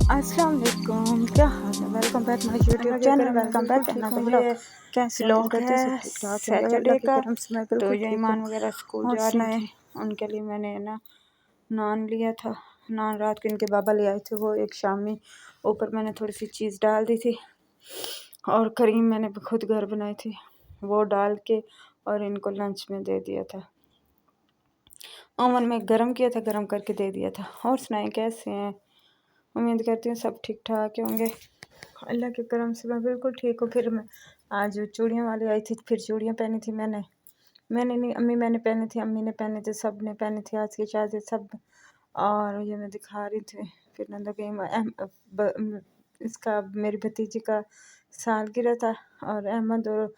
अस्सलाम वालेकुम, क्या हाल है। Welcome back my YouTube channel. Welcome back another vlog. कैसे व्लॉग करते है हैं सब ठीक ठाक होंगे सैटरडे अल्लाह की का। करम से। मैं तो बिल्कुल जो ठीक हूँ। ईमान वगैरह स्कूल और जा रही सुनाए। थी उनके लिए मैंने ना नान लिया था। नान रात को इनके बाबा ले आए थे, वो एक शाम में ऊपर मैंने थोड़ी सी चीज़ डाल दी थी और करीम मैंने खुद घर बनाई थी, वो डाल के और इनको लंच में दे दिया था। ओवन में गरम किया था, गरम करके दे दिया था। और सुनाए कैसे हैं। उम्मीद करती हूँ सब ठीक ठाक होंगे अल्लाह के करम से। मैं बिल्कुल ठीक हूँ। फिर मैं आज चूड़ियाँ वाली आई थी, फिर चूड़ियाँ पहनी थी मैंने नहीं, अम्मी मैंने पहनी थी, अम्मी ने पहने थे, सब ने पहनी थी आज की शादी सब। और ये मैं दिखा रही थी। फिर नंदा गई इसका मेरी भतीजी का सालगिरह था और अहमद और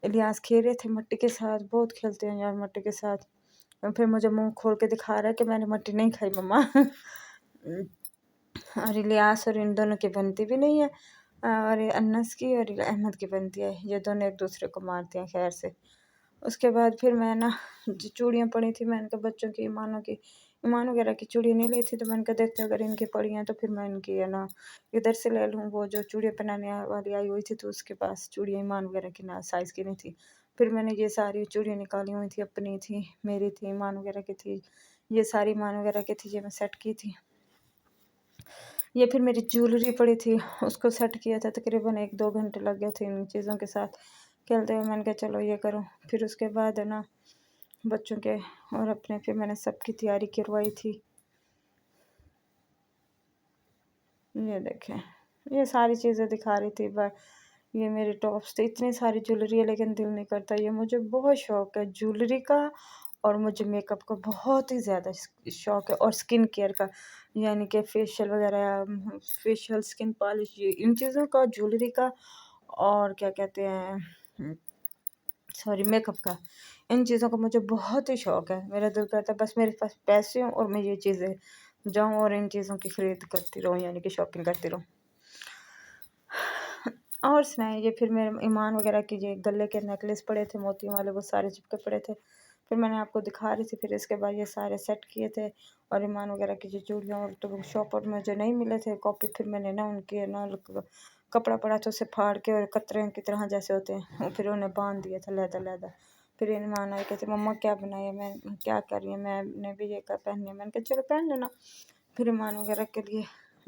इलियास खेल रहे थे मट्टी के साथ। बहुत खेलते हैं यार मट्टी के साथ। और फिर मुझे मुंह खोल के दिखा रहा है कि मैंने मट्टी नहीं खाई मम्मा। और इलियास और इन दोनों की बनती भी नहीं है, और ये अन्नस की और अहमद की बनती है। ये दोनों एक दूसरे को मारते हैं खैर से। उसके बाद फिर मैं ना जो चूड़ियाँ पड़ी थी, मैंने कहा बच्चों की ईमान वगैरह की चूड़ियाँ नहीं ली थी, तो मैंने कहा देखते अगर इनकी पड़ी हैं तो फिर मैं इनकी है ना इधर से ले लूँ। वो जो चूड़ियाँ पहनाने वाली आई हुई थी तो उसके पास चूड़ियाँ ईमान वगैरह की ना साइज़ की नहीं थी। फिर मैंने ये सारी चूड़ियाँ निकाली हुई थी, अपनी थी, मेरी थी, ईमान वगैरह की थी, ये सारी ईमान वगैरह की थी, ये मैं सेट की थी। ये फिर मेरी ज्वेलरी पड़ी थी, उसको सेट किया था। तकरीबन 1-2 घंटे लग गए थे इन चीज़ों के साथ खेलते हुए। मैंने कहा चलो ये करो। फिर उसके बाद है ना बच्चों के और अपने फिर मैंने सबकी तैयारी करवाई थी। ये देखें, ये सारी चीज़ें दिखा रही थी। ये मेरे टॉप्स थे, इतनी सारी ज्वेलरी है लेकिन दिल नहीं करता। ये मुझे बहुत शौक़ है ज्वेलरी का और मुझे मेकअप का बहुत ही ज़्यादा शौक़ है, और स्किन केयर का, यानी कि फेशियल वगैरह, फेशियल, स्किन पॉलिश, ये इन चीज़ों का, ज्वेलरी का, और क्या कहते हैं सॉरी मेकअप का। इन चीज़ों का मुझे बहुत ही शौक़ है। मेरा दिल करता है बस मेरे पास पैसे हों और मैं ये चीज़ें जाऊँ और इन चीज़ों की खरीद करती रहूँ, यानी कि शॉपिंग करती रहूँ। और सुनाए। ये फिर मेरे ईमान वगैरह के ये गले के नेकलेस पड़े थे मोतियों वाले, वो सारे चिपके पड़े थे। फिर मैंने आपको दिखा रही थी। फिर इसके बाद ये सारे सेट किए थे और ईमान वगैरह की जो चूड़ियाँ और तो शॉप पर मुझे नहीं मिले थे कॉपी। फिर मैंने ना उनके ना कपड़ा पड़ा था, उसे फाड़ के और कतरे की तरह जैसे होते हैं, फिर उन्हें बांध दिया था लहदा। फिर ईमान आए कहते मम्मा क्या बनाई है, मैं क्या कर रही है, मैंने भी ये कर पहनी है। मैंने कहा चलो पहन लेना। फिर ईमान वगैरह के लिए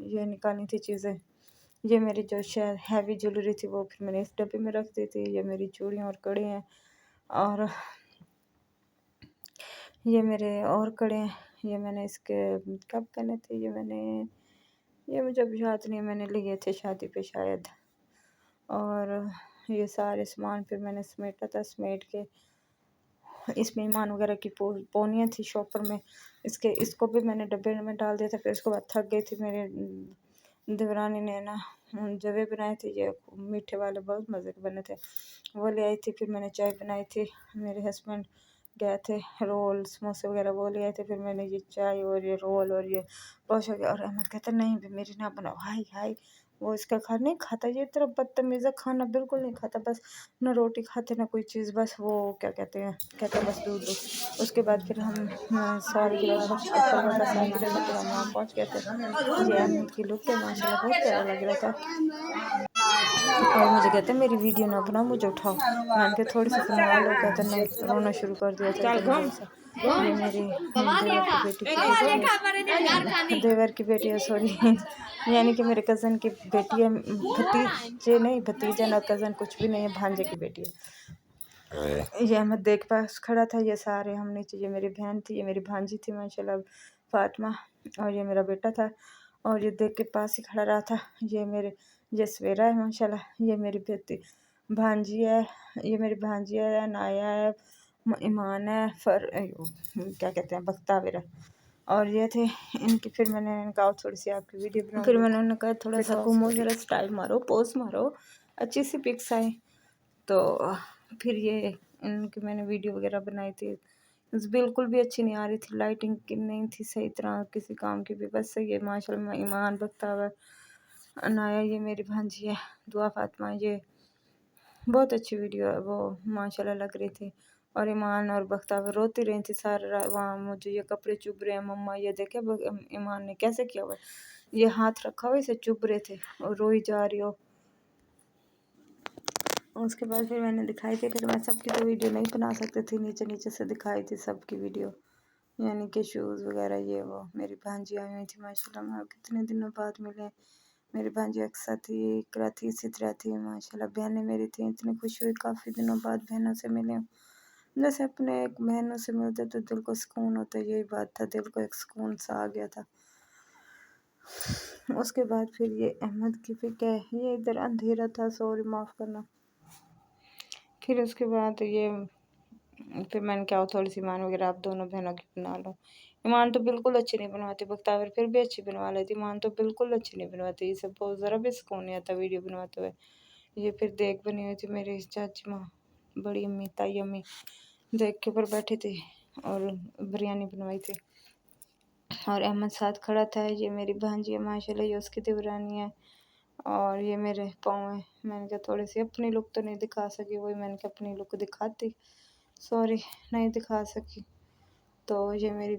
ये निकाली थी चीज़ें। ये मेरी जो शायद हैवी ज्वेलरी थी वो फिर मैंने इस डब्बे में रख दी थी। ये मेरी चूड़ियाँ और कड़े हैं, और ये मेरे और कड़े हैं। ये मैंने इसके कब पहने थे, ये मुझे अब याद नहीं, मैंने लिए थे शादी पे शायद। और ये सारे सामान फिर मैंने समेटा था, समेट के इसमें ईमान वगैरह की पोनियाँ थी शॉपर में, इसको भी मैंने डब्बे में डाल दिया था। फिर उसके बाद थक गई थी। मेरे देवरानी ने ना जवे बनाए थे, ये मीठे वाले बहुत मज़े के बने थे, वो ले आई थी। फिर मैंने चाय बनाई थी। मेरे हस्बैंड गए थे रोल समोसे वगैरह वो ले आए थे। फिर मैंने ये चाय और ये रोल और ये बहुत हो गया। और अहमद कहता नहीं भी मेरी ना बनाओ, हाय वो इसका नहीं खाता। ये तरह बदतमीज़ा, खाना बिल्कुल नहीं खाता, बस ना रोटी खाते ना कोई चीज़, बस वो क्या कहते हैं बस दूध दो। उसके बाद फिर हम सालगिरह अप्पल का सालगिरह था, फिर हम वहाँ पहुँच गए थे। ये अहमद की लुक है माशाल्लाह, बहुत प्यारा लग रहा था। और मुझे कहते हैं मेरी वीडियो ना बनाओ, मुझे उठाओ। मैंने कहा थोड़ी सी बनवा लो। कहते नहीं, रोना शुरू कर दिया था एकदम जोर से। ये मेरी देवर की बेटी है सॉरी, यानी कि मेरे कज़न की बेटी है, भतीजे नहीं, भतीजा ना कज़न कुछ भी नहीं है, भांजे की बेटी है। ये अहमद देख पास खड़ा था। ये सारे हम नीचे, ये मेरी बहन थी, ये मेरी भांजी थी माशाल्लाह फातिमा, और ये मेरा बेटा था, और ये देख के पास ही खड़ा रहा था। ये सवेरा है माशाल्लाह, ये मेरी भांजी है, ये मेरी भांजी है, नाया है, ईमान है, क्या कहते हैं बख्तावर है। और ये थे इनकी। फिर मैंने कहा थोड़ी सी आपकी वीडियो बनाऊं। फिर मैंने उन्हें कहा थोड़ा सा घूमो, ज़रा स्टाइल मारो, पोज मारो, अच्छी सी पिक्स आए। तो फिर ये इनकी मैंने वीडियो वगैरह बनाई थी, बिल्कुल भी अच्छी नहीं आ रही थी, लाइटिंग की नहीं थी सही तरह किसी काम की भी। बस ये माशाल्लाह ईमान बख्तावर अनाया, ये मेरी भांजी है दुआ फातिमा, ये बहुत अच्छी वीडियो है वो माशाल्लाह लग रही थी। और ईमान और बख्तावर रोती रही थी सारा वहाँ, मुझे ये कपड़े चुभ रहे हैं मम्मा, ये देखे ईमान ने कैसे किया हुआ। ये हाथ रखा हुआ इसे चुभ रहे थे और रोई जा रही हो। उसके बाद फिर मैंने दिखाई थी, फिर मैं सबकी तो वीडियो नहीं बना सकती थी, नीचे नीचे से दिखाई थी सबकी वीडियो, यानी कि शूज़ वगैरह ये वो। मेरी भांजी आई हुई थी माशाल्लाह, मैं कितने दिनों बाद मिले। मेरी भांजी अक्सर थी, इकरा थी, सितरा थी माशाल्लाह, बहनें मेरी थी। इतनी खुशी हुई काफ़ी दिनों बाद बहनों से मिले हूँ। जैसे अपने एक बहनों से मिलते तो दिल को सुकून होता है, यही बात था, दिल को एक सुकून सा आ गया था। उसके बाद फिर ये अहमद की फिर क्या है, ये इधर अंधेरा था, सॉरी माफ़ करना। फिर उसके बाद ये फिर मैंने क्या थोड़ी सी ईमान वगैरह आप दोनों बहनों की बना लो। ईमान तो बिल्कुल अच्छी नहीं बनवाती, बख्तावर फिर भी अच्छी बनवा लेती, ईमान तो बिल्कुल अच्छी नहीं बनवाती। इसे बहुत ज़रा भी सुकून नहीं आता वीडियो बनवाते हुए। ये फिर देख बनी हुई थी मेरी चाची माँ, बड़ी अम्मी, ताई अम्मी देख के ऊपर बैठी थी और बिरयानी बनवाई थी और अहमद साथ खड़ा था। ये मेरी भांजी है माशाल्लाह, ये उसकी देवरानी है और ये मेरे पाँव है। मैंने कहा थोड़ी सी अपनी लुक तो नहीं दिखा सकी, वही मैंने कहा अपनी लुक दिखाती, सॉरी नहीं दिखा सकी। तो ये मेरी,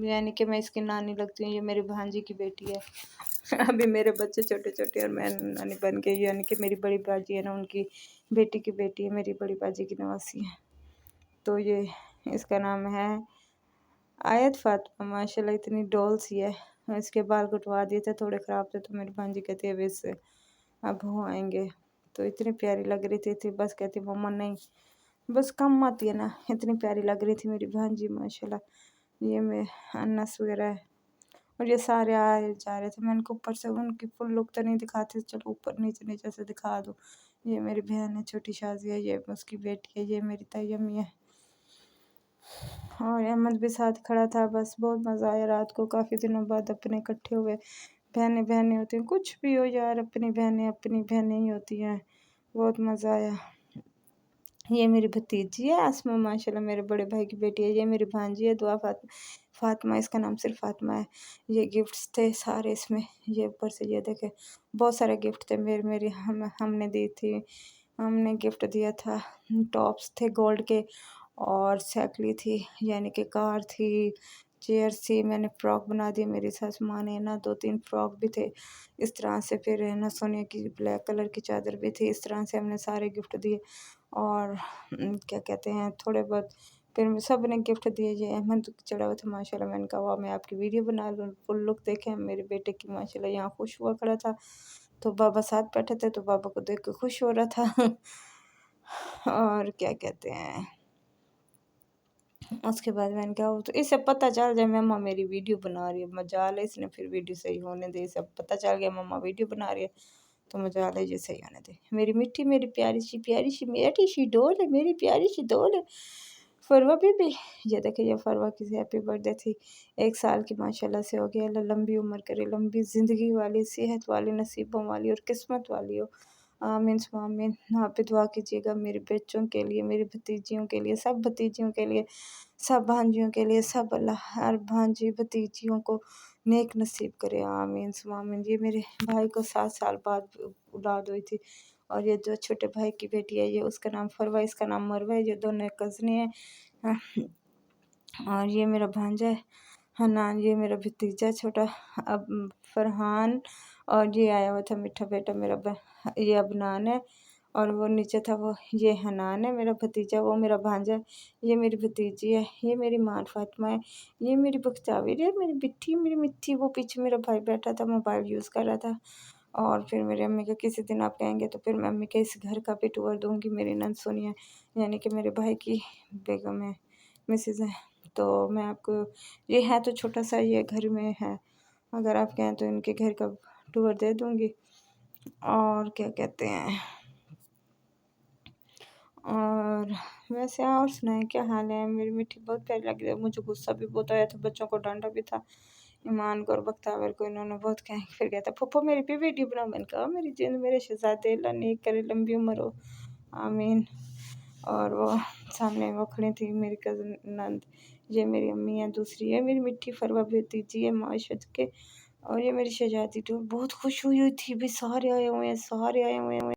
यानी कि मैं इसकी नानी लगती हूँ, ये मेरी भांजी की बेटी है। अभी मेरे बच्चे छोटे छोटे और मैं नानी बन गई, यानी कि मेरी बड़ी बाजी है ना, उनकी बेटी की बेटी है, मेरी बड़ी बाजी की नवासी है। तो ये इसका नाम है आयत फ़ातिमा, माशाल्लाह इतनी डॉल सी है। इसके बाल कटवा दिए थे, थोड़े ख़राब थे, तो मेरी भांजी कहती है अब इससे अब हो आएंगे। तो इतनी प्यारी लग रही थी, बस कहती मम्मा नहीं, बस कम आती है ना, इतनी प्यारी लग रही थी मेरी भांजी माशाल्लाह। ये मैं अनस वगैरह है और ये सारे आए जा रहे थे। मैंने को ऊपर से उनकी फुल लुक तो नहीं दिखाती, चलो ऊपर नीचे नीचे से दिखा दो। ये मेरी बहन है छोटी शाजिया, ये उसकी बेटी है, ये मेरी ताई अम्मी है और अहमद भी साथ खड़ा था। बस बहुत मज़ा आया रात को, काफ़ी दिनों बाद अपने इकट्ठे हुए। बहनें बहनें होती हैं, कुछ भी हो यार, अपनी बहनें ही होती हैं। बहुत मज़ा आया। ये मेरी भतीजी है आसमा माशाल्लाह, मेरे बड़े भाई की बेटी है। ये मेरी भांजी है दुआ फातिमा, इसका नाम सिर्फ फातिमा है। ये गिफ्ट्स थे सारे इसमें, ये ऊपर से ये देखे बहुत सारे गिफ्ट थे मेरे हमने दी थी, हमने गिफ्ट दिया था। टॉप्स थे गोल्ड के और साइकिल थी, यानी कि कार थी, चेयर थी। मैंने फ्रॉक बना दी मेरी सासू माँ ने ना, 2-3 फ्रॉक भी थे इस तरह से। फिर है ना सोने की ब्लैक कलर की चादर भी थी। इस तरह से हमने सारे गिफ्ट दिए और क्या कहते हैं थोड़े बहुत फिर सब ने गिफ्ट दिए। ये अहमद चढ़ा हुआ था माशाल्लाह, मैंने कहा वाह मैं आपकी वीडियो बना लूँ, फुल लुक देखें मेरे बेटे की माशाल्लाह। यहाँ खुश हुआ खड़ा था तो बाबा साथ बैठे थे, तो बाबा को देख के खुश हो रहा था। और क्या कहते हैं उसके बाद मैंने कहा तो इसे पता चल जाए मम्मा मेरी वीडियो बना रही है, मजाल है इसने फिर वीडियो सही होने दे। इसे पता चल गया मम्मा वीडियो बना रही है तो मजाल है ये सही होने दे। मेरी मिट्टी, मेरी प्यारी सी मेरी सी डोल है, मेरी प्यारी सी डोल है फरवा भी। ये देखिए ये फरवा की हैप्पी बर्थडे थी, 1 साल की माशाल्लाह से हो गया। अल्लाह लंबी उम्र करे, लंबी ज़िंदगी वाली, सेहत वाली, नसीबों वाली और किस्मत वाली हो। आमीन सुम्मा आमीन। वहाँ पे दुआ कीजिएगा मेरे बच्चों के लिए, मेरी भतीजियों के लिए, सब भतीजियों के लिए, सब भांजियों के लिए, सब अल्लाह हर भांजी भतीजियों को नेक नसीब करे, आमीन सुम्मा आमीन। ये मेरे भाई को 7 साल बाद औलाद हुई थी और ये जो छोटे भाई की बेटी है ये उसका नाम फरवा, इसका नाम मरवा है। ये दोनों कज़नें हैं। और ये मेरा भांजा है हनान, ये मेरा भतीजा छोटा अब फरहान। और ये आया हुआ था मिठा बेटा मेरा ये अबनान है और वो नीचे था वो ये हनान है मेरा भतीजा, वो मेरा भांजा है। ये मेरी भतीजी है, ये मेरी मान फातिमा है, ये मेरी बख्ताविर है, मेरी बिट्ठी, मेरी मिट्टी। वो पीछे मेरा भाई बैठा था मोबाइल यूज़ कर रहा था। और फिर मेरी अम्मी का किसी दिन आप कहेंगे तो फिर मैं अम्मी के इस घर का भी टूर दूँगी। मेरी नंद सोनिया यानी कि मेरे भाई की बेगम है, मिसेज़ है। तो मैं आपको, ये है तो छोटा सा ये घर में है, अगर आप कहें तो इनके घर का टूर दे दूँगी। और क्या कहते हैं और वैसे और सुनाएं क्या हाल है। मेरी मिट्टी बहुत प्यारी लग रही है, मुझे गुस्सा भी बहुत आया था, बच्चों को डांटा भी था, ईमान को और बख्तावर को इन्होंने बहुत कह फिर गया था पप्पा मेरी भी वीडियो बनाओ। मैंने कहा मेरी जिंद मेरे शहजादे अल्लाह नेक करे, लंबी उम्र हो, आमीन। और वो सामने वो खड़ी थी मेरी कज़न नंद, ये मेरी अम्मी है, दूसरी है मेरी मिट्टी फरवा भतीजी है माशद के। और ये मेरी शहजादी तो बहुत खुश हुई थी भी, सारे आए हुए हैं, सारे आए हुए हैं।